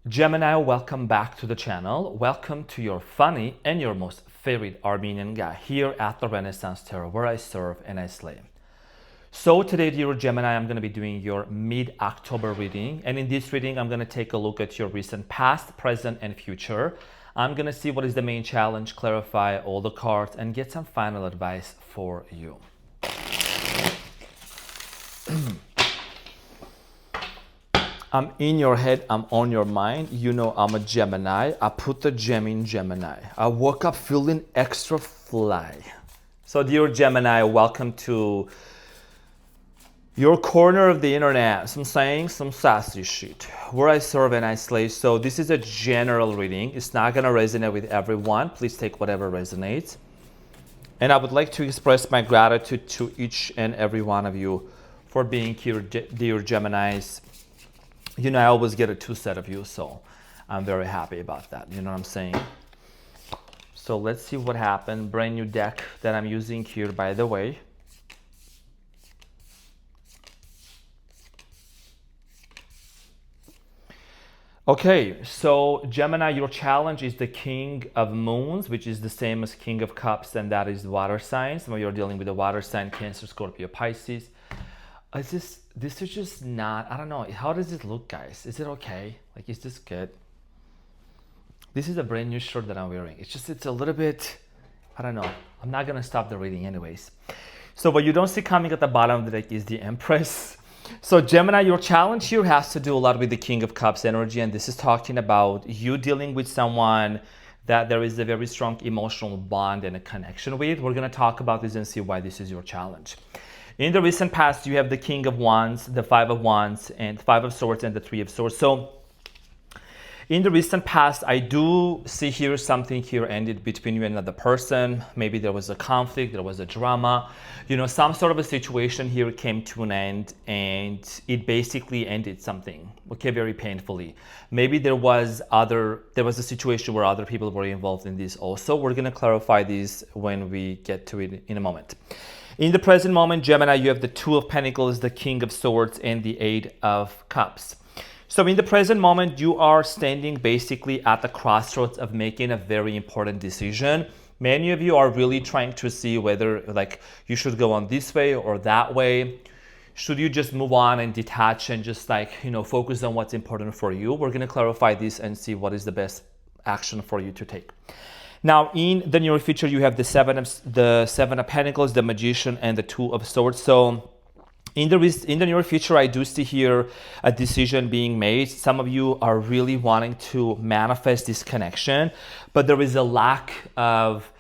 Gemini, welcome back to the channel. Welcome to your funny and your most favorite Armenian guy here at the Renaissance Tarot, where I serve and I slay. So today, dear Gemini, I'm going to be doing your mid-October reading. And in this reading, I'm going to take a look at your recent past, present, and future. I'm going to see what is the main challenge, clarify all the cards, and get some final advice for you. I'm in your head, I'm on your mind. You know I'm a Gemini. I put the gem in Gemini. I woke up feeling extra fly. So dear Gemini, welcome to your corner of the internet. Some saying, some sassy shit, where I serve and I slay. So this is a general reading. It's not gonna resonate with everyone. Please take whatever resonates. And I would like to express my gratitude to each and every one of you for being here, dear Geminis. You know, I always get a two set of you, so I'm very happy about that. You know what I'm saying? So let's see what happened. Brand new deck that I'm using here, by the way. Okay, so Gemini, your challenge is the King of Moons, which is the same as King of Cups, and that is water signs. Some of you are dealing with the water sign, Cancer, Scorpio, Pisces. This is just not, I don't know, how does it look, guys? Is it okay? Like, is this good? This is a brand new shirt that I'm wearing. It's a little bit, I don't know. I'm not gonna stop the reading anyways. So what you don't see coming at the bottom of the deck is the Empress. So Gemini, your challenge here has to do a lot with the King of Cups energy, and this is talking about you dealing with someone that there is a very strong emotional bond and a connection with. We're gonna talk about this and see why this is your challenge. In the recent past, you have the King of Wands, the Five of Wands, and Five of Swords, and the Three of Swords. So in the recent past, I do see here something here ended between you and another person. Maybe there was a conflict, there was a drama. You know, some sort of a situation here came to an end, and it basically ended something, okay, very painfully. Maybe there was a situation where other people were involved in this also. We're gonna clarify this when we get to it in a moment. In the present moment, Gemini, you have the Two of Pentacles, the King of Swords, and the Eight of Cups. So in the present moment, you are standing basically at the crossroads of making a very important decision. Many of you are really trying to see whether like you should go on this way or that way. Should you just move on and detach and just like, you know, focus on what's important for you? We're going to clarify this and see what is the best action for you to take. Now, in the near future, you have the Seven of Pentacles, the Magician, and the Two of Swords. So in the near future, I do see here a decision being made. Some of you are really wanting to manifest this connection, but there is a lack of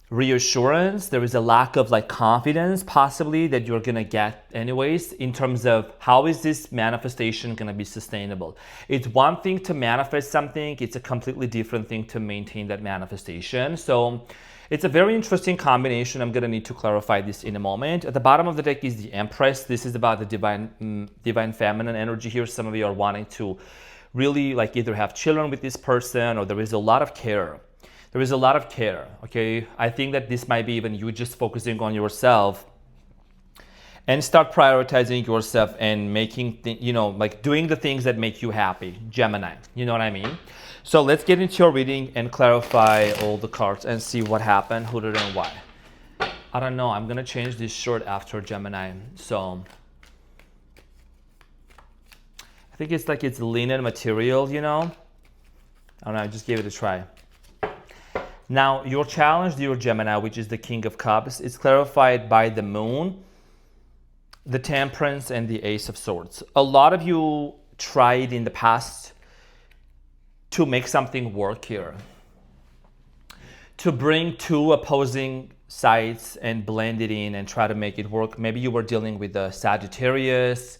reassurance. There is a lack of like confidence possibly that you're gonna get anyways in terms of how is this manifestation gonna be sustainable. It's one thing to manifest something, it's a completely different thing to maintain that manifestation. So it's a very interesting combination. I'm gonna need to clarify this in a moment. At the bottom of the deck is the Empress. This is about the divine feminine energy here. Some of you are wanting to really like either have children with this person, or there is a lot of care. There is a lot of care, okay? I think that this might be even you just focusing on yourself and start prioritizing yourself and making, like doing the things that make you happy, Gemini. You know what I mean? So let's get into your reading and clarify all the cards and see what happened, who did and why. I don't know, I'm gonna change this shirt after Gemini. So I think it's like it's linen material, you know? I don't know, I just gave it a try. Now, your challenge, dear Gemini, which is the King of Cups, is clarified by the Moon, the Temperance, and the Ace of Swords. A lot of you tried in the past to make something work here, to bring two opposing sides and blend it in and try to make it work. Maybe you were dealing with the Sagittarius,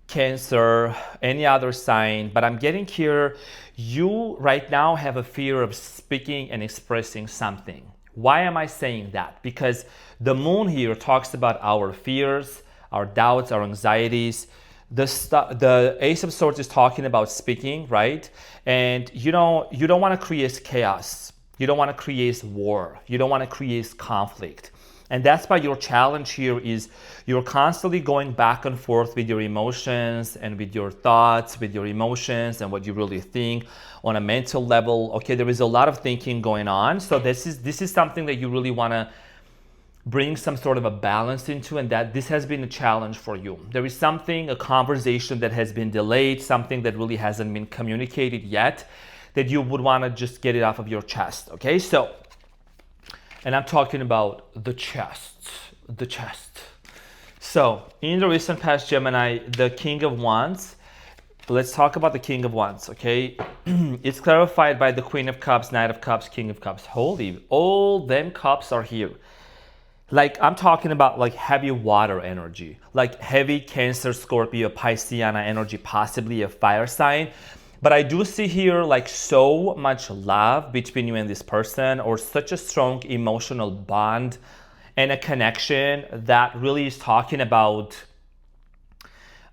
Cancer, any other sign, but I'm getting here, you right now have a fear of speaking and expressing something. Why am I saying that? Because the Moon here talks about our fears, our doubts, our anxieties. The Ace of Swords is talking about speaking, right? And you don't want to create chaos. You don't want to create war. You don't want to create conflict. And that's why your challenge here is you're constantly going back and forth with your emotions and with your thoughts, with your emotions and what you really think on a mental level. Okay, there is a lot of thinking going on. So this is something that you really want to bring some sort of a balance into, and that this has been a challenge for you. There is something, a conversation that has been delayed, something that really hasn't been communicated yet, that you would want to just get it off of your chest. Okay, so, and I'm talking about the chest. So in the recent past, Gemini, the King of Wands, let's talk about the King of Wands, okay? It's clarified by the Queen of Cups, Knight of Cups, King of Cups. Holy, all them cups are here. Like, I'm talking about like heavy water energy, like heavy Cancer, Scorpio, Pisceana energy, possibly a fire sign. But I do see here like so much love between you and this person, or such a strong emotional bond and a connection that really is talking about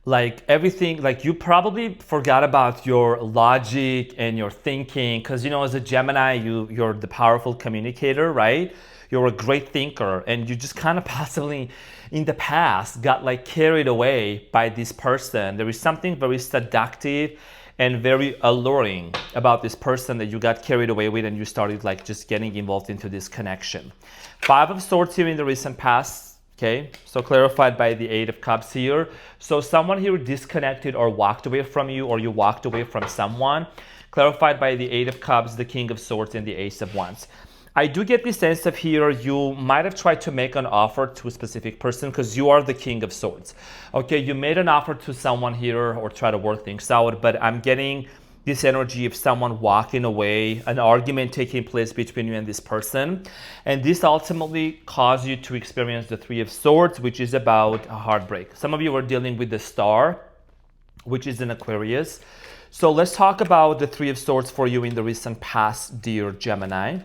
like everything. Like, you probably forgot about your logic and your thinking, because you know, as a Gemini, you're the powerful communicator, right? You're a great thinker, and you just kind of possibly in the past got like carried away by this person. There is something very seductive and very alluring about this person that you got carried away with, and you started like just getting involved into this connection. Five of Swords here in the recent past, okay? So clarified by the Eight of Cups here. So someone here disconnected or walked away from you, or you walked away from someone. Clarified by the Eight of Cups, the King of Swords, and the Ace of Wands. I do get the sense of here you might have tried to make an offer to a specific person, because you are the King of Swords. Okay, you made an offer to someone here or try to work things out, but I'm getting this energy of someone walking away, an argument taking place between you and this person. And this ultimately caused you to experience the Three of Swords, which is about a heartbreak. Some of you are dealing with the Star, which is in Aquarius. So let's talk about the Three of Swords for you in the recent past, dear Gemini.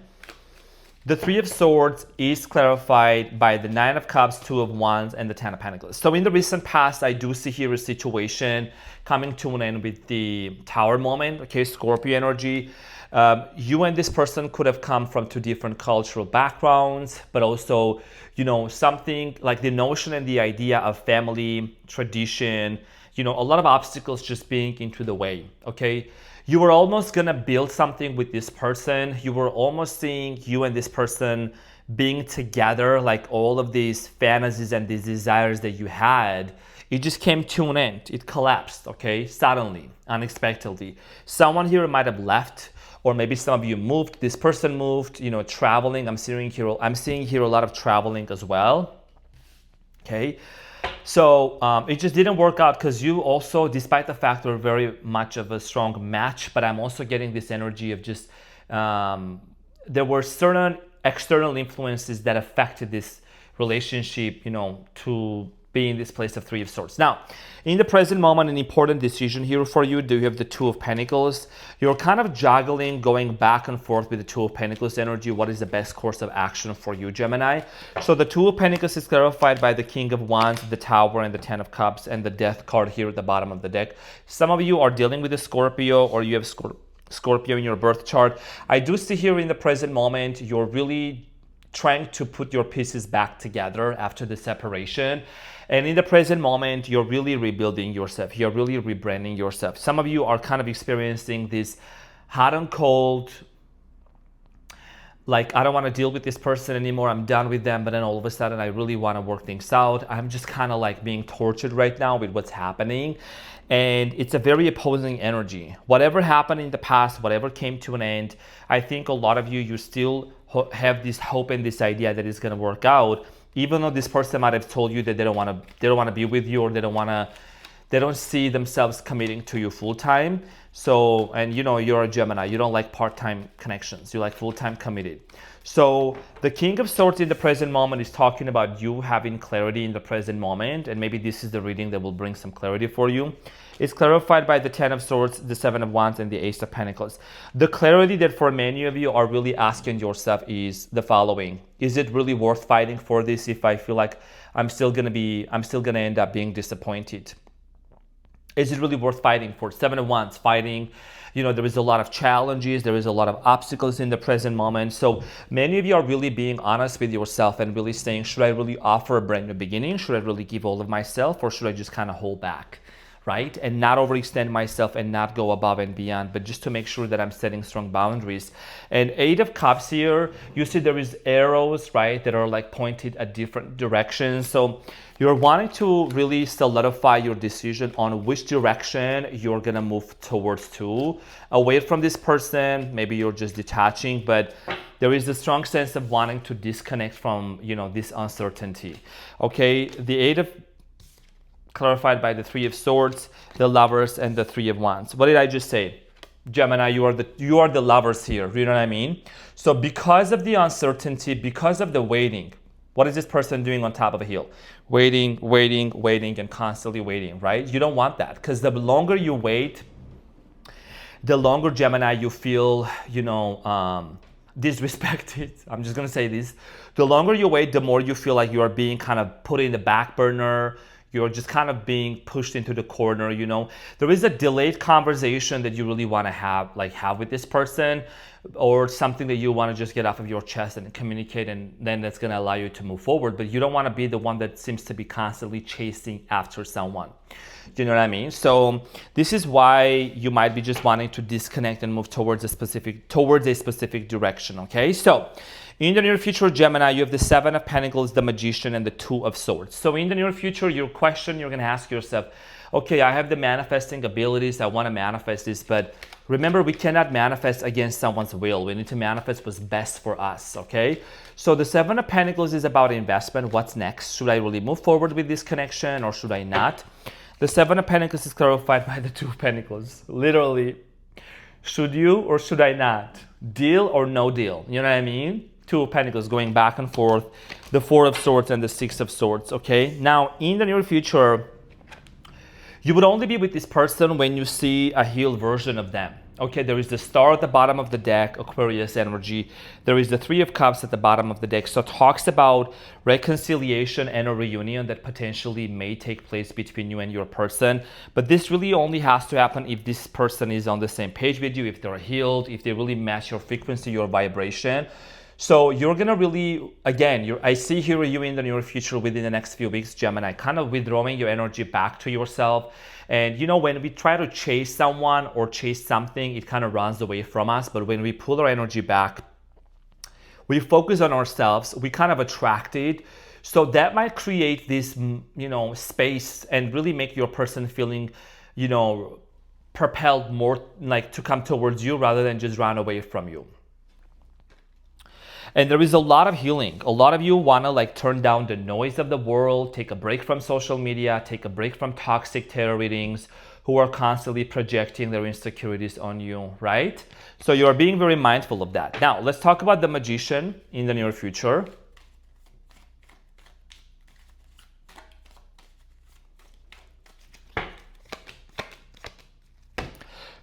The Three of Swords is clarified by the Nine of Cups, Two of Wands, and the Ten of Pentacles. So in the recent past, I do see here a situation coming to an end with the Tower moment, okay, Scorpio energy. You and this person could have come from two different cultural backgrounds, but also, you know, something like the notion and the idea of family, tradition, you know, a lot of obstacles just being into the way, okay? You were almost gonna build something with this person. You were almost seeing you and this person being together, like all of these fantasies and these desires that you had. It just came to an end. It collapsed, okay? Suddenly, unexpectedly. Someone here might have left, or maybe some of you moved. This person moved, you know, traveling. I'm seeing here a lot of traveling as well, okay? So it just didn't work out, because you also, despite the fact we're very much of a strong match, but I'm also getting this energy of just, there were certain external influences that affected this relationship, you know, to be in this place of Three of Swords. Now, in the present moment, an important decision here for you. Do you have the Two of Pentacles? You're kind of juggling, going back and forth with the Two of Pentacles energy. What is the best course of action for you, Gemini? So the Two of Pentacles is clarified by the King of Wands, the Tower, and the Ten of Cups, and the Death card here at the bottom of the deck. Some of you are dealing with a Scorpio, or you have Scorpio in your birth chart. I do see here in the present moment, you're really trying to put your pieces back together after the separation. And in the present moment, you're really rebuilding yourself. You're really rebranding yourself. Some of you are kind of experiencing this hot and cold, like, I don't want to deal with this person anymore. I'm done with them. But then all of a sudden, I really want to work things out. I'm just kind of like being tortured right now with what's happening. And it's a very opposing energy. Whatever happened in the past, whatever came to an end, I think a lot of you still have this hope and this idea that it's going to work out. Even though this person might have told you that they don't want to be with you, or they don't see themselves committing to you full time. So, and you know, you're a Gemini, you don't like part-time connections, you like full-time committed. So the King of Swords in the present moment is talking about you having clarity in the present moment, and maybe this is the reading that will bring some clarity for you. It's clarified by the Ten of Swords, the Seven of Wands, and the Ace of Pentacles. The clarity that for many of you are really asking yourself is the following. Is it really worth fighting for this if I feel like I'm still gonna end up being disappointed? Is it really worth fighting for? Seven of Wands, fighting. There is a lot of challenges. There is a lot of obstacles in the present moment. So many of you are really being honest with yourself and really saying, should I really offer a brand new beginning? Should I really give all of myself, or should I just kind of hold back? Right? And not overextend myself and not go above and beyond, but just to make sure that I'm setting strong boundaries. And Eight of Cups here, you see there is arrows, right, that are like pointed at different directions. So you're wanting to really solidify your decision on which direction you're gonna move towards to. Away from this person, maybe you're just detaching, but there is a strong sense of wanting to disconnect from, this uncertainty. Okay, the Eight of clarified by the Three of Swords, the Lovers, and the Three of Wands. What did I just say? Gemini, you are the lovers here. You know what I mean? So because of the uncertainty, because of the waiting, what is this person doing on top of a hill? Waiting, waiting, waiting, and constantly waiting, right? You don't want that, because the longer you wait, the longer, Gemini, you feel, disrespected. I'm just gonna say this. The longer you wait, the more you feel like you are being kind of put in the back burner. You're just kind of being pushed into the corner, There is a delayed conversation that you really want to have with this person, or something that you want to just get off of your chest and communicate, and then that's going to allow you to move forward. But you don't want to be the one that seems to be constantly chasing after someone. Do you know what I mean? So this is why you might be just wanting to disconnect and move towards a specific direction, okay? So in the near future, Gemini, you have the Seven of Pentacles, the Magician, and the Two of Swords. So in the near future, your question you're going to ask yourself, okay, I have the manifesting abilities. I want to manifest this, but remember, we cannot manifest against someone's will. We need to manifest what's best for us, okay? So the Seven of Pentacles is about investment. What's next? Should I really move forward with this connection, or should I not? The Seven of Pentacles is clarified by the Two of Pentacles. Literally, should you or should I not? Deal or no deal? You know what I mean? Two of Pentacles going back and forth, the Four of Swords and the Six of Swords, okay? Now, in the near future, you would only be with this person when you see a healed version of them. Okay, there is the Star at the bottom of the deck, Aquarius energy. There is the Three of Cups at the bottom of the deck. So it talks about reconciliation and a reunion that potentially may take place between you and your person. But this really only has to happen if this person is on the same page with you, if they're healed, if they really match your frequency, your vibration. So you're gonna really, again, I see here you in the near future within the next few weeks, Gemini, kind of withdrawing your energy back to yourself. And when we try to chase someone or chase something, it kind of runs away from us. But when we pull our energy back, we focus on ourselves, we kind of attract it. So that might create this, space and really make your person feeling, propelled more like to come towards you rather than just run away from you. And there is a lot of healing. A lot of you want to turn down the noise of the world, take a break from social media, take a break from toxic tarot readings who are constantly projecting their insecurities on you, right? So you're being very mindful of that. Now, let's talk about the Magician in the near future.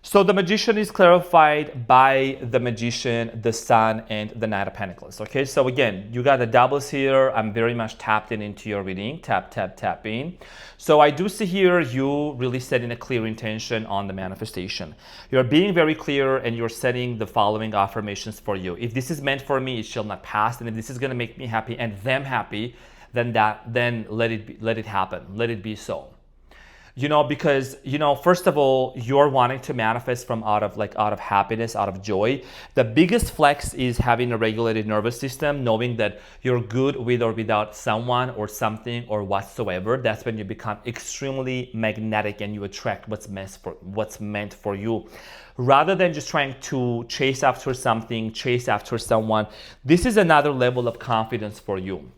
So the Magician is clarified by the Magician, the Sun, and the Knight of Pentacles. Okay, so again, you got the doubles here. I'm very much tapped into your reading. Tap, tap, tap in. So I do see here you really setting a clear intention on the manifestation. You're being very clear and you're setting the following affirmations for you. If this is meant for me, it shall not pass. And if this is going to make me happy and them happy, then let it happen. Let it be so. Because, first of all, you're wanting to manifest from out of happiness, out of joy. The biggest flex is having a regulated nervous system, knowing that you're good with or without someone or something or whatsoever. That's when you become extremely magnetic and you attract what's meant for you. Rather than just trying to chase after something, chase after someone, this is another level of confidence for you.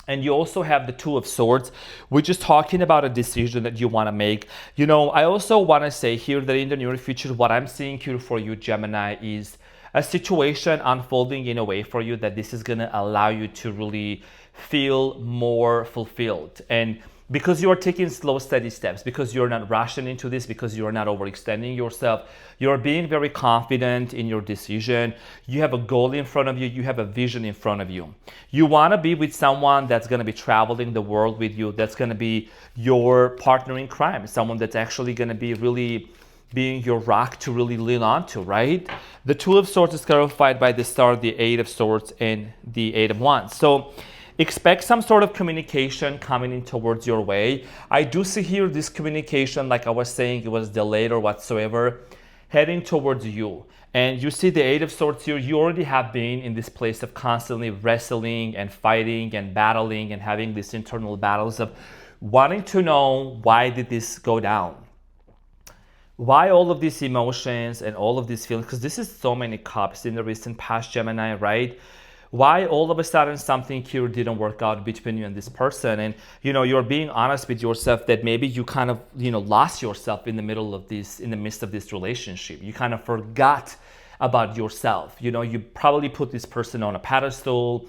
And you also have the Two of Swords, which is talking about a decision that you want to make. I also want to say here that in the near future, what I'm seeing here for you, Gemini, is a situation unfolding in a way for you that this is going to allow you to really feel more fulfilled. And because you are taking slow, steady steps, because you're not rushing into this, because you're not overextending yourself, you're being very confident in your decision, you have a goal in front of you, you have a vision in front of you. You want to be with someone that's going to be traveling the world with you, that's going to be your partner in crime, someone that's actually going to be really being your rock to really lean on to, right? The Two of Swords is clarified by the Star, the Eight of Swords, and the Eight of Wands. So expect some sort of communication coming in towards your way. I do see here this communication, like I was saying, it was delayed or whatsoever, heading towards you. And you see the Eight of Swords here, you already have been in this place of constantly wrestling and fighting and battling and having these internal battles of wanting to know, why did this go down? Why all of these emotions and all of these feelings? Because this is so many cups in the recent past, Gemini, right? Why all of a sudden something here didn't work out between you and this person? And you're being honest with yourself that maybe you kind of lost yourself in the middle of this, in the midst of this relationship. You kind of forgot about yourself. You probably put this person on a pedestal.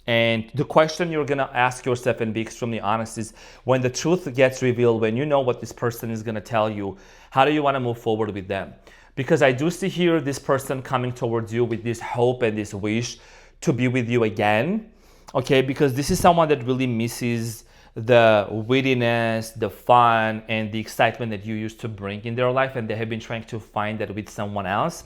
And the question you're gonna ask yourself and be extremely honest is, when the truth gets revealed, when you know what this person is gonna tell you, how do you wanna move forward with them? Because I do see here this person coming towards you with this hope and this wish to be with you again, okay? Because this is someone that really misses the wittiness, the fun, and the excitement that you used to bring in their life, and they have been trying to find that with someone else.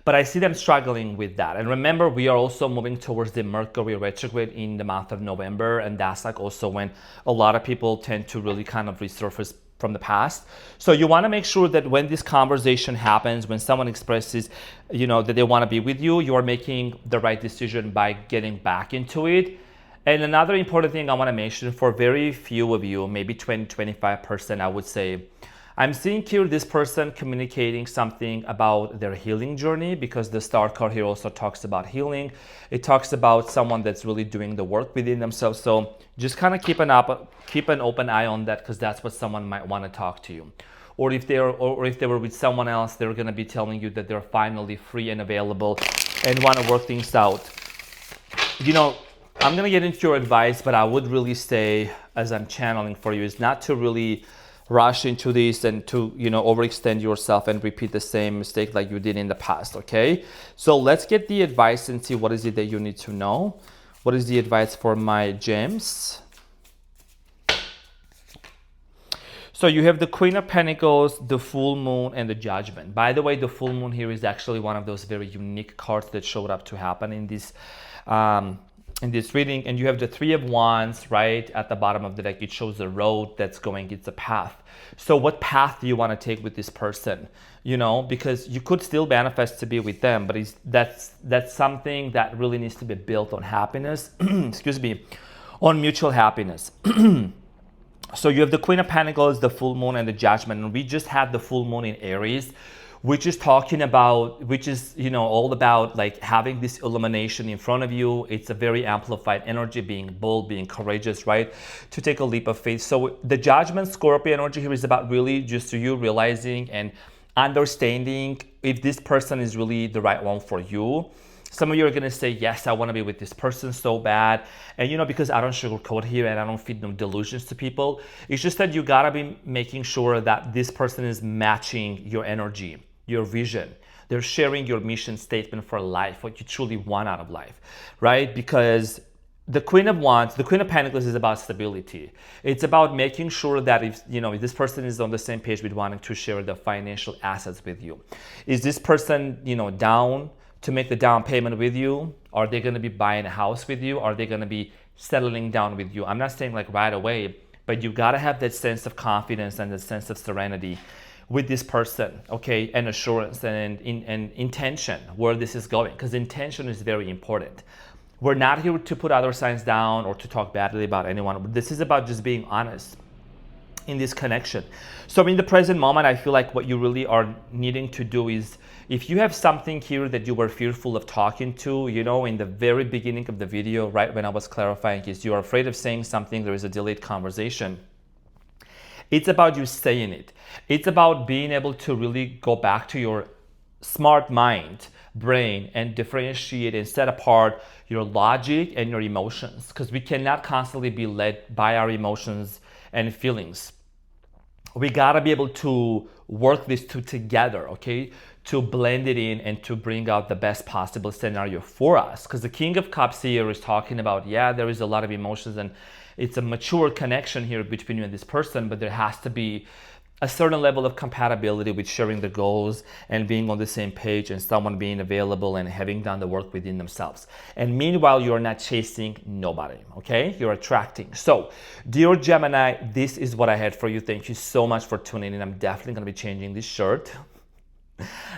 But I see them struggling with that. And remember, we are also moving towards the Mercury retrograde in the month of November, and that's like also when a lot of people tend to really kind of resurface from the past. So you want to make sure that when this conversation happens, when someone expresses, that they want to be with you, you are making the right decision by getting back into it. And another important thing I want to mention, for very few of you, maybe 20-25%, I would say, I'm seeing here this person communicating something about their healing journey, because the Star card here also talks about healing. It talks about someone that's really doing the work within themselves. So just kind of keep an open eye on that, because that's what someone might want to talk to you. Or if they were with someone else, they're going to be telling you that they're finally free and available and want to work things out. I'm going to get into your advice, but I would really say, as I'm channeling for you, is not to really rush into this and to overextend yourself and repeat the same mistake like you did in the past. Okay, so let's get the advice and see what is it that you need to know. What is the advice for my gems? So you have the Queen of Pentacles, the Full Moon, and the Judgment. By the way, the Full Moon here is actually one of those very unique cards that showed up to happen in this reading. And you have the Three of Wands right at the bottom of the deck. It shows the road that's going, it's a path. So what path do you want to take with this person? Because you could still manifest to be with them, but that's something that really needs to be built on happiness, excuse me, on mutual happiness. So you have the Queen of Pentacles, the Full Moon, and the Judgment. And we just had the Full Moon in Aries, which is all about like having this illumination in front of you. It's a very amplified energy, being bold, being courageous, right? To take a leap of faith. So the Judgment Scorpio energy here is about really just you realizing and understanding if this person is really the right one for you. Some of you are going to say, yes, I want to be with this person so bad. And because I don't sugarcoat here and I don't feed no delusions to people, it's just that you got to be making sure that this person is matching your energy, your vision. They're sharing your mission statement for life, what you truly want out of life, right? Because the Queen of Wands, the Queen of Pentacles is about stability. It's about making sure that if this person is on the same page with wanting to share the financial assets with you. Is this person, down to make the down payment with you? Are they going to be buying a house with you? Are they going to be settling down with you? I'm not saying like right away, but you got to have that sense of confidence and the sense of serenity with this person, okay, and assurance and intention where this is going, because intention is very important. We're not here to put other signs down or to talk badly about anyone. This is about just being honest in this connection. So in the present moment, I feel like what you really are needing to do is, if you have something here that you were fearful of talking to, in the very beginning of the video, right when I was clarifying, is you are afraid of saying something, there is a delayed conversation. It's about you saying it. It's about being able to really go back to your smart mind brain and differentiate and set apart your logic and your emotions, because we cannot constantly be led by our emotions and feelings. We gotta be able to work these two together, okay? To blend it in and to bring out the best possible scenario for us. Because the King of Cups here is talking about, yeah, there is a lot of emotions and it's a mature connection here between you and this person, but there has to be a certain level of compatibility with sharing the goals and being on the same page and someone being available and having done the work within themselves. And meanwhile, you're not chasing nobody, okay? You're attracting. So, dear Gemini, this is what I had for you. Thank you so much for tuning in. I'm definitely gonna be changing this shirt.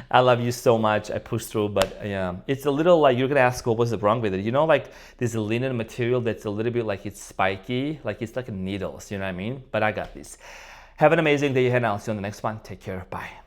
I love you so much. I pushed through, but yeah, it's a little like, you're gonna ask what was wrong with it. You know, like this linen material that's a little bit like it's spiky, like it's like needles, you know what I mean? But I got this. Have an amazing day ahead, and I'll see you on the next one. Take care. Bye.